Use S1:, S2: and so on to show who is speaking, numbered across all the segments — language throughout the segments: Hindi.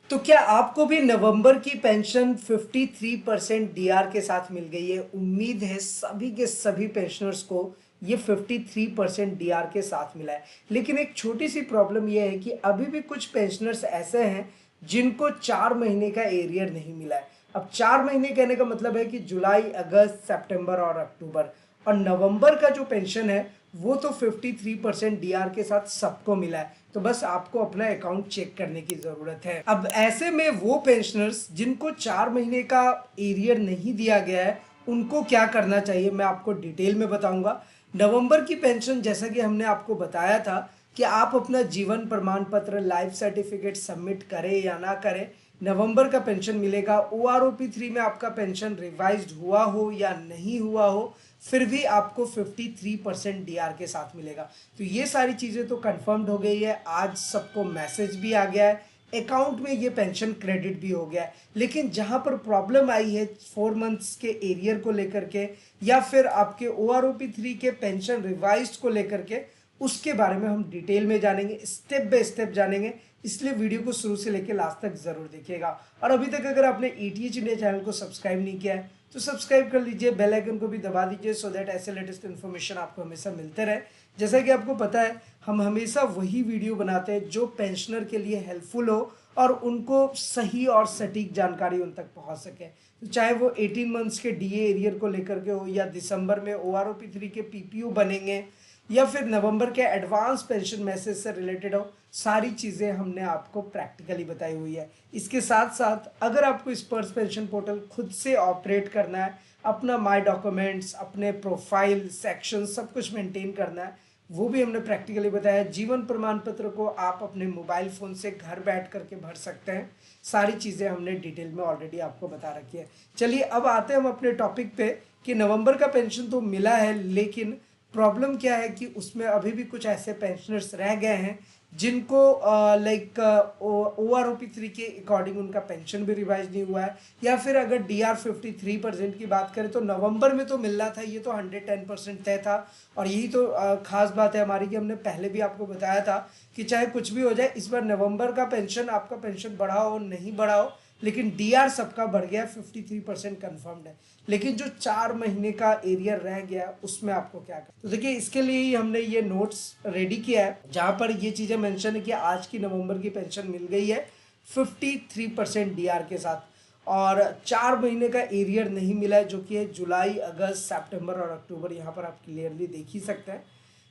S1: तो क्या आपको भी नवंबर की पेंशन 53% डीआर के साथ मिल गई है? उम्मीद है सभी के सभी पेंशनर्स को ये 53% डीआर के साथ मिला है। लेकिन एक छोटी सी प्रॉब्लम यह है कि अभी भी कुछ पेंशनर्स ऐसे हैं जिनको 4 महीने का एरियर नहीं मिला है। अब 4 महीने कहने का मतलब है कि जुलाई, अगस्त, सितंबर और अक्टूबर, और नवंबर का जो पेंशन है वो तो 53% डीआर के साथ सबको मिला है। तो बस आपको अपना अकाउंट चेक करने की जरूरत है। अब ऐसे में वो पेंशनर्स जिनको 4 महीने का एरियर नहीं दिया गया है उनको क्या करना चाहिए, मैं आपको डिटेल में बताऊंगा। नवंबर की पेंशन, जैसा कि हमने आपको बताया था कि आप अपना जीवन प्रमाण पत्र, लाइफ सर्टिफिकेट सबमिट करें या ना करें, नवंबर का पेंशन मिलेगा। OROP 3 में आपका पेंशन रिवाइज्ड हुआ हो या नहीं हुआ हो, फिर भी आपको 53% डीआर के साथ मिलेगा। तो ये सारी चीज़ें तो कंफर्म्ड हो गई है। आज सबको मैसेज भी आ गया है, अकाउंट में ये पेंशन क्रेडिट भी हो गया है। लेकिन जहां पर प्रॉब्लम आई है 4 मंथ्स के एरियर को लेकर के, या फिर आपके OROP 3 के पेंशन रिवाइज को लेकर के, उसके बारे में हम डिटेल में जानेंगे, स्टेप बाय स्टेप जानेंगे। इसलिए वीडियो को शुरू से लेकर लास्ट तक जरूर देखिएगा। और अभी तक अगर आपने ETH इंडिया चैनल को सब्सक्राइब नहीं किया है तो सब्सक्राइब कर लीजिए, बेल आइकन को भी दबा दीजिए, सो दैट ऐसे लेटेस्ट इन्फॉर्मेशन आपको हमेशा मिलते रहे। जैसा कि आपको पता है, हम हमेशा वही वीडियो बनाते हैं जो पेंशनर के लिए हेल्पफुल हो और उनको सही और सटीक जानकारी उन तक पहुंच सके। तो चाहे वो 18 मंथ्स के DA एरियर को लेकर के हो, या दिसंबर में OROP 3 के PPO बनेंगे, या फिर नवंबर के एडवांस पेंशन मैसेज से रिलेटेड हो, सारी चीज़ें हमने आपको प्रैक्टिकली बताई हुई है। इसके साथ साथ अगर आपको स्पर्श पेंशन पोर्टल खुद से ऑपरेट करना है, अपना माय डॉक्यूमेंट्स, अपने प्रोफाइल सेक्शन सब कुछ मेंटेन करना है, वो भी हमने प्रैक्टिकली बताया। जीवन प्रमाण पत्र को आप अपने मोबाइल फ़ोन से घर बैठ करके भर सकते हैं। सारी चीज़ें हमने डिटेल में ऑलरेडी आपको बता रखी है। चलिए अब आते हैं हम अपने टॉपिक पे कि नवंबर का पेंशन तो मिला है, लेकिन प्रॉब्लम क्या है कि उसमें अभी भी कुछ ऐसे पेंशनर्स रह गए हैं जिनको लाइक OROP 3 के अकॉर्डिंग उनका पेंशन भी रिवाइज नहीं हुआ है। या फिर अगर DR 53% की बात करें तो नवंबर में तो मिलना था, ये तो 110% तय था। और यही तो खास बात है हमारी कि हमने पहले भी आपको बताया था कि चाहे कुछ भी हो जाए, इस बार नवंबर का पेंशन, आपका पेंशन बढ़ा हो नहीं बढ़ा हो, लेकिन डीआर सबका बढ़ गया, 53% कन्फर्म्ड है। लेकिन जो 4 महीने का एरियर रह गया उसमें आपको क्या करना, तो देखिए इसके लिए ही हमने ये नोट्स रेडी किया है जहां पर ये चीजें मेंशन है कि आज की नवंबर की पेंशन मिल गई है 53% डीआर के साथ, और 4 महीने का एरियर नहीं मिला है जो कि है जुलाई, अगस्त, सितंबर और अक्टूबर। यहाँ पर आप क्लियरली देख ही सकते हैं।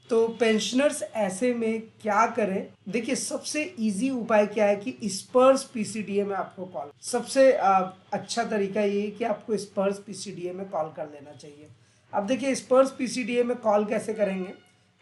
S1: तो पेंशनर्स ऐसे में क्या करें? देखिए सबसे इजी उपाय क्या है कि स्पर्श पीसीडीए में आपको कॉल, सबसे अच्छा तरीका ये है कि आपको स्पर्श पीसीडीए में कॉल कर लेना चाहिए। अब देखिए स्पर्श पीसीडीए में कॉल कैसे करेंगे?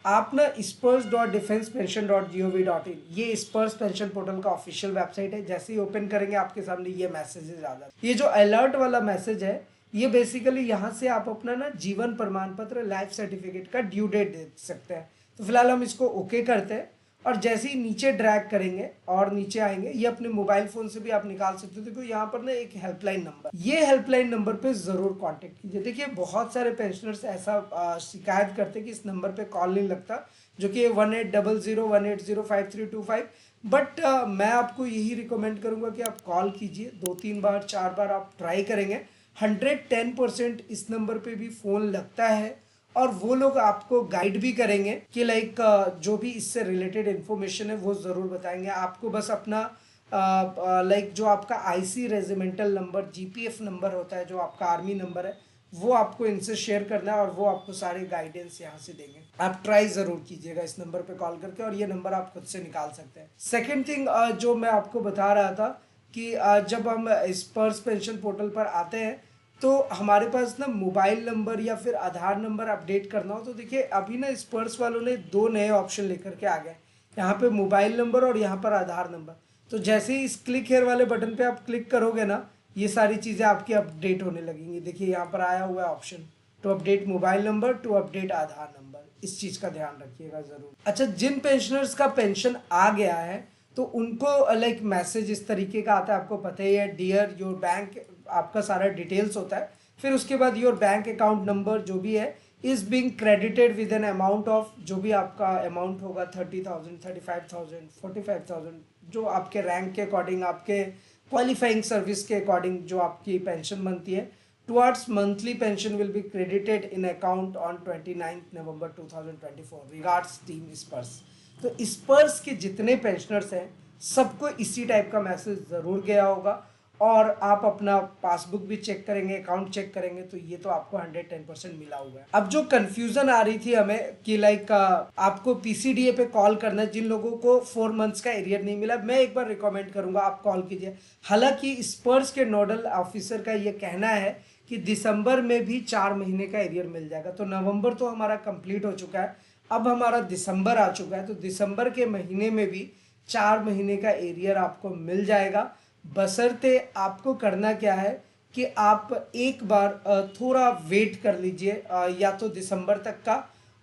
S1: आप ना spurs.defensepension.gov.in, ये स्पर्श पेंशन पोर्टल का ऑफिशियल वेबसाइट है। जैसे ही ओपन करेंगे आपके सामने ये मैसेजेस आ जाते हैं। ये जो अलर्ट वाला मैसेज है, ये बेसिकली यहाँ से आप अपना ना जीवन प्रमाण पत्र, लाइफ सर्टिफिकेट का ड्यू डेट दे सकते हैं। तो फिलहाल हम इसको ओके करते हैं, और जैसे ही नीचे ड्रैग करेंगे और नीचे आएंगे, ये अपने मोबाइल फोन से भी आप निकाल सकते हो। देखो यहाँ पर ना एक हेल्पलाइन नंबर, ये हेल्पलाइन नंबर पे जरूर कांटेक्ट कीजिए। देखिए बहुत सारे पेंशनर्स ऐसा शिकायत करते हैं कि इस नंबर पे कॉल नहीं लगता, जो कि 1800180532 बट मैं आपको यही रिकमेंड करूंगा कि आप कॉल कीजिए, 2-3 बार 4 बार आप ट्राई करेंगे, 110% इस नंबर पे भी फ़ोन लगता है। और वो लोग आपको गाइड भी करेंगे कि लाइक जो भी इससे रिलेटेड इन्फॉर्मेशन है वो ज़रूर बताएंगे आपको। बस अपना लाइक जो आपका IC regimental number, GPF number होता है, जो आपका आर्मी नंबर है, वो आपको इनसे शेयर करना है और वो आपको सारे गाइडेंस यहाँ से देंगे। आप ट्राई ज़रूर कीजिएगा इस नंबर पे कॉल करके, और ये नंबर आप खुद से निकाल सकते हैं। सेकेंड थिंग जो मैं आपको बता रहा था कि जब हम स्पर्श पेंशन पोर्टल पर आते हैं तो हमारे पास ना मोबाइल नंबर या फिर आधार नंबर अपडेट करना हो, तो देखिए अभी ना स्पर्श वालों ने 2 नए ऑप्शन लेकर के आ गए, यहाँ पे मोबाइल नंबर और यहाँ पर आधार नंबर। तो जैसे ही इस क्लिक हेयर वाले बटन पे आप क्लिक करोगे ना, ये सारी चीज़ें आपकी अपडेट होने लगेंगी। देखिए यहाँ पर आया हुआ है option, to update mobile number, to update Aadhaar number. इस चीज़ का ध्यान रखिएगा ज़रूर। अच्छा, जिन पेंशनर्स का पेंशन आ गया है तो उनको लाइक मैसेज इस तरीके का आता है, आपको पता ही है, डियर योर बैंक, आपका सारा डिटेल्स होता है। फिर उसके बाद योर बैंक अकाउंट नंबर जो भी है is being credited with an amount of, जो भी आपका अमाउंट होगा, 30,000, 35,000, 45,000, जो आपके रैंक के अकॉर्डिंग, आपके क्वालिफाइंग सर्विस के अकॉर्डिंग जो आपकी पेंशन बनती है, towards monthly pension will be credited in account on 29 November 2024 regards team स्पर्श। तो स्पर्श के जितने पेंशनर्स हैं सबको इसी टाइप का मैसेज ज़रूर गया होगा, और आप अपना पासबुक भी चेक करेंगे, अकाउंट चेक करेंगे, तो ये तो आपको 110% मिला हुआ है। अब जो कंफ्यूजन आ रही थी हमें कि लाइक आपको पीसीडीए पे कॉल करना है, जिन लोगों को 4 मंथ्स का एरियर नहीं मिला, मैं एक बार रिकमेंड करूंगा आप कॉल कीजिए। हालांकि स्पर्श के नोडल ऑफिसर का ये कहना है कि दिसंबर में भी 4 महीने का एरियर मिल जाएगा। तो नवंबर तो हमारा कंप्लीट हो चुका है, अब हमारा दिसंबर आ चुका है, तो दिसंबर के महीने में भी 4 महीने का एरियर आपको मिल जाएगा। बशर्ते आपको करना क्या है कि आप एक बार थोड़ा वेट कर लीजिए, या तो दिसंबर तक का,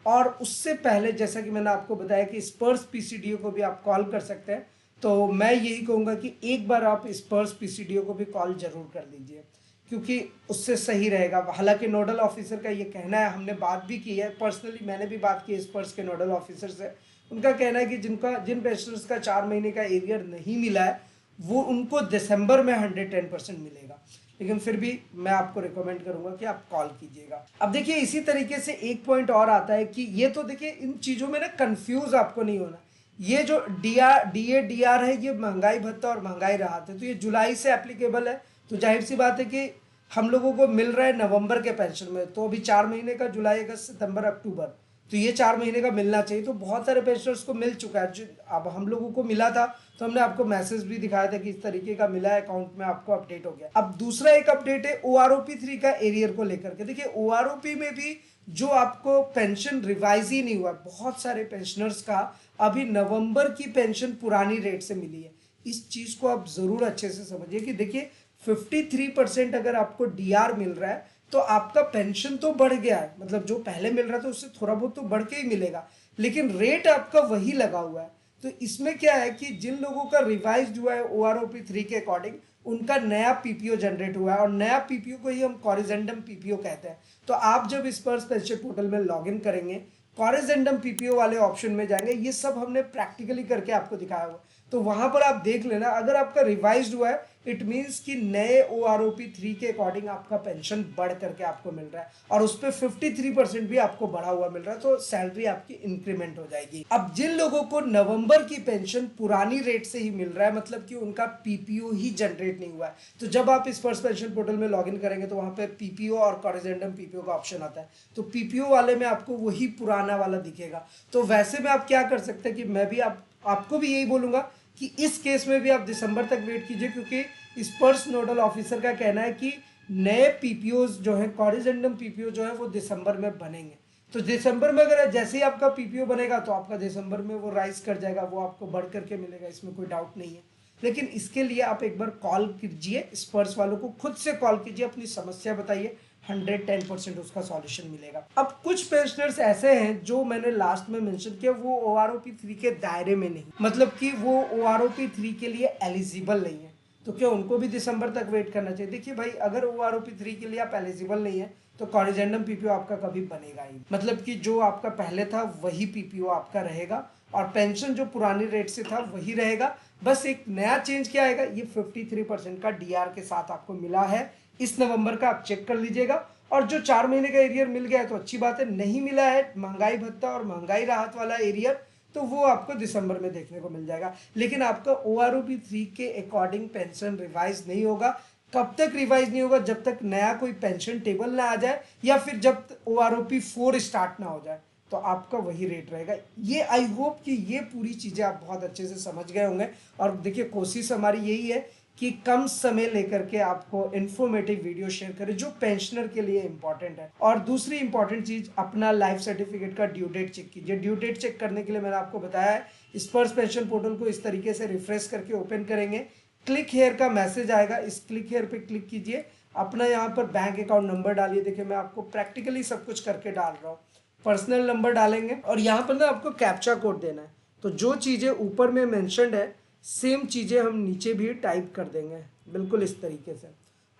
S1: और उससे पहले जैसा कि मैंने आपको बताया कि स्पर्श पीसीडीओ को भी आप कॉल कर सकते हैं। तो मैं यही कहूँगा कि एक बार आप स्पर्श पीसीडीओ को भी कॉल जरूर कर लीजिए, क्योंकि उससे सही रहेगा। हालांकि नोडल ऑफिसर का ये कहना है, हमने बात भी की है, पर्सनली मैंने भी बात की है स्पर्श के नोडल ऑफिसर से। उनका कहना है कि जिन पेशेंट्स का 4 महीने का एरियर नहीं मिला है वो उनको दिसंबर में 110% मिलेगा। लेकिन फिर भी मैं आपको रिकमेंड करूंगा कि आप कॉल कीजिएगा। अब देखिए इसी तरीके से एक पॉइंट और आता है कि ये तो देखिए इन चीज़ों में ना कंफ्यूज आपको नहीं होना। ये जो डीआर है ये महंगाई भत्ता और महंगाई राहत है, तो ये जुलाई से एप्लीकेबल है। तो जाहिर सी बात है कि हम लोगों को मिल रहा है नवंबर के पेंशन में, तो अभी 4 महीने का जुलाई अगस्त सितंबर अक्टूबर, तो ये 4 महीने का मिलना चाहिए। तो बहुत सारे पेंशनर्स को मिल चुका है। अब हम लोगों को मिला था तो हमने आपको मैसेज भी दिखाया था कि इस तरीके का मिला है, अकाउंट में आपको अपडेट हो गया। अब दूसरा एक अपडेट है OROP 3 का एरियर को लेकर के। देखिए OROP में भी जो आपको पेंशन रिवाइज ही नहीं हुआ, बहुत सारे पेंशनर्स का अभी नवंबर की पेंशन पुरानी रेट से मिली है। इस चीज को आप जरूर अच्छे से समझिए कि देखिए 53% अगर आपको डीआर मिल रहा है तो आपका पेंशन तो बढ़ गया है, मतलब जो पहले मिल रहा था उससे थोड़ा बहुत तो बढ़ के ही मिलेगा, लेकिन रेट आपका वही लगा हुआ है। तो इसमें क्या है कि जिन लोगों का रिवाइज हुआ है OROP 3 के अकॉर्डिंग, उनका नया पीपीओ जनरेट हुआ है, और नया पीपीओ को ही हम कॉरिजेंडम पीपीओ कहते हैं। तो आप जब स्पर्श पेंशन पोर्टल में लॉग इन करेंगे, कॉरिजेंडम पीपीओ वाले ऑप्शन में जाएंगे, ये सब हमने प्रैक्टिकली करके आपको दिखाया हुआ, तो वहां पर आप देख लेना। अगर आपका रिवाइज हुआ है इट मीन्स कि नए OROP 3 के अकॉर्डिंग आपका पेंशन बढ़ करके आपको मिल रहा है, और उस पर 53% भी आपको बढ़ा हुआ मिल रहा है, तो सैलरी आपकी इंक्रीमेंट हो जाएगी। अब जिन लोगों को नवंबर की पेंशन पुरानी रेट से ही मिल रहा है, मतलब कि उनका पीपीओ ही जनरेट नहीं हुआ है, तो जब आप स्पर्श पेंशन पोर्टल में लॉग इन करेंगे तो वहां पर पीपीओ और कॉरिजेंडम पीपीओ का ऑप्शन आता है। तो पीपीओ वाले में आपको वही पुराना वाला दिखेगा। तो वैसे में आप क्या कर सकते हैं कि मैं भी आपको भी यही बोलूंगा कि इस केस में भी आप दिसंबर तक वेट कीजिए, क्योंकि स्पर्श नोडल ऑफिसर का कहना है कि नए पीपीओ जो है, कॉरिजेंडम पीपीओ जो है वो दिसंबर में बनेंगे। तो दिसंबर में अगर जैसे ही आपका पीपीओ बनेगा तो आपका दिसंबर में वो राइज कर जाएगा, वो आपको बढ़ करके मिलेगा, इसमें कोई डाउट नहीं है। लेकिन इसके लिए आप एक बार कॉल कीजिए, स्पर्श वालों को खुद से कॉल कीजिए, अपनी समस्या बताइए, 110% उसका सॉल्यूशन मिलेगा। अब कुछ पेंशनर्स ऐसे हैं जो मैंने लास्ट में मेंशन किया, वो OROP 3 के दायरे में नहीं, मतलब कि वो OROP 3 के लिए एलिजिबल नहीं है। तो क्या उनको भी दिसंबर तक वेट करना चाहिए? देखिए भाई, अगर OROP 3 के लिए आप एलिजिबल नहीं है तो कॉरिजेंडम पीपीओ आपका कभी बनेगा ही, मतलब कि जो आपका पहले था वही पीपीओ आपका रहेगा, और पेंशन जो पुरानी रेट से था वही रहेगा। बस एक नया चेंज क्या आएगा, ये 53% का डीआर के साथ आपको मिला है इस नवंबर का, आप चेक कर लीजिएगा। और जो 4 महीने का एरियर मिल गया है तो अच्छी बात है, नहीं मिला है महंगाई भत्ता और महंगाई राहत वाला एरियर तो वो आपको दिसंबर में देखने को मिल जाएगा। लेकिन आपका OROP 3 के अकॉर्डिंग पेंशन रिवाइज नहीं होगा। कब तक रिवाइज नहीं होगा? जब तक नया कोई पेंशन टेबल ना आ जाए, या फिर जब OROP 4 स्टार्ट ना हो जाए, तो आपका वही रेट रहेगा। ये आई होप कि ये पूरी चीज़ें आप बहुत अच्छे से समझ गए होंगे। और देखिए कोशिश हमारी यही है कि कम समय लेकर के आपको इन्फॉर्मेटिव वीडियो शेयर करें जो पेंशनर के लिए इंपॉर्टेंट है। और दूसरी इंपॉर्टेंट चीज़, अपना लाइफ सर्टिफिकेट का ड्यू डेट चेक कीजिए। ड्यू डेट चेक करने के लिए मैंने आपको बताया है, स्पर्श पेंशन पोर्टल को इस तरीके से रिफ्रेश करके ओपन करेंगे, क्लिक हेयर का मैसेज आएगा, इस क्लिक हेयर पे क्लिक कीजिए, अपना यहाँ पर बैंक अकाउंट नंबर डालिए। देखिए मैं आपको प्रैक्टिकली सब कुछ करके डाल रहा हूँ। पर्सनल नंबर डालेंगे और यहाँ पर ना आपको कैप्चा कोड देना है। तो जो चीज़ें ऊपर में मेंशन्ड है सेम चीज़ें हम नीचे भी टाइप कर देंगे, बिल्कुल इस तरीके से।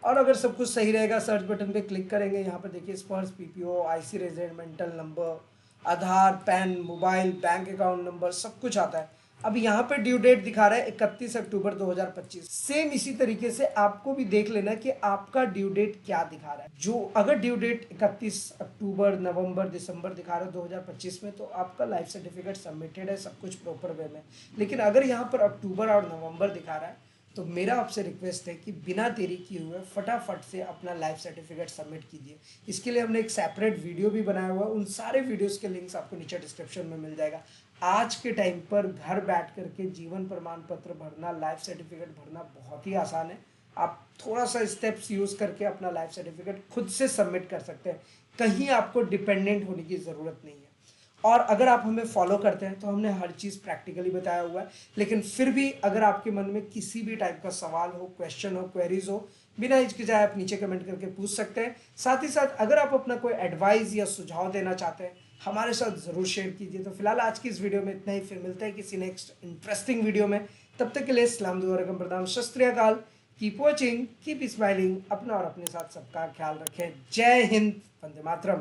S1: और अगर सब कुछ सही रहेगा, सर्च बटन पे क्लिक करेंगे, यहाँ पर देखिए Sparsh PPO, IC residential number, Aadhaar, PAN, mobile, bank account number, सब कुछ आता है। अब यहाँ पे ड्यू डेट दिखा रहा है 31 अक्टूबर 2025। सेम इसी तरीके से आपको भी देख लेना कि आपका ड्यू डेट क्या दिखा रहा है। जो अगर ड्यू डेट 31 अक्टूबर, नवंबर, दिसंबर दिखा रहा है 2025 में, तो आपका लाइफ सर्टिफिकेट सबमिटेड है, सब कुछ प्रॉपर वे में। लेकिन अगर यहाँ पर अक्टूबर और नवंबर दिखा रहा है, तो मेरा आपसे रिक्वेस्ट है कि बिना देरी किए हुए फटाफट से अपना लाइफ सर्टिफिकेट सबमिट कीजिए। इसके लिए हमने एक सेपरेट वीडियो भी बनाया हुआ है, उन सारे वीडियोस के लिंक्स आपको नीचे डिस्क्रिप्शन में मिल जाएगा। आज के टाइम पर घर बैठ करके जीवन प्रमाण पत्र भरना, लाइफ सर्टिफिकेट भरना बहुत ही आसान है। आप थोड़ा सा स्टेप्स यूज़ करके अपना लाइफ सर्टिफिकेट खुद से सबमिट कर सकते हैं, कहीं आपको डिपेंडेंट होने की ज़रूरत नहीं है। और अगर आप हमें फॉलो करते हैं तो हमने हर चीज़ प्रैक्टिकली बताया हुआ है। लेकिन फिर भी अगर आपके मन में किसी भी टाइप का सवाल हो, क्वेश्चन हो, क्वेरीज हो, बिना हिचकिचाए आप नीचे कमेंट करके पूछ सकते हैं। साथ ही साथ अगर आप अपना कोई एडवाइस या सुझाव देना चाहते हैं, हमारे साथ ज़रूर शेयर कीजिए। तो फिलहाल आज की इस वीडियो में इतना ही, फिर मिलते हैं किसी नेक्स्ट इंटरेस्टिंग वीडियो में। तब तक के लिए सलाम दुआ रकम प्रदान, शस्त्र श्री अकाल। कीप वॉचिंग, कीप स्माइलिंग, अपना और अपने साथ सबका ख्याल रखें। जय हिंद, वंदे मातरम।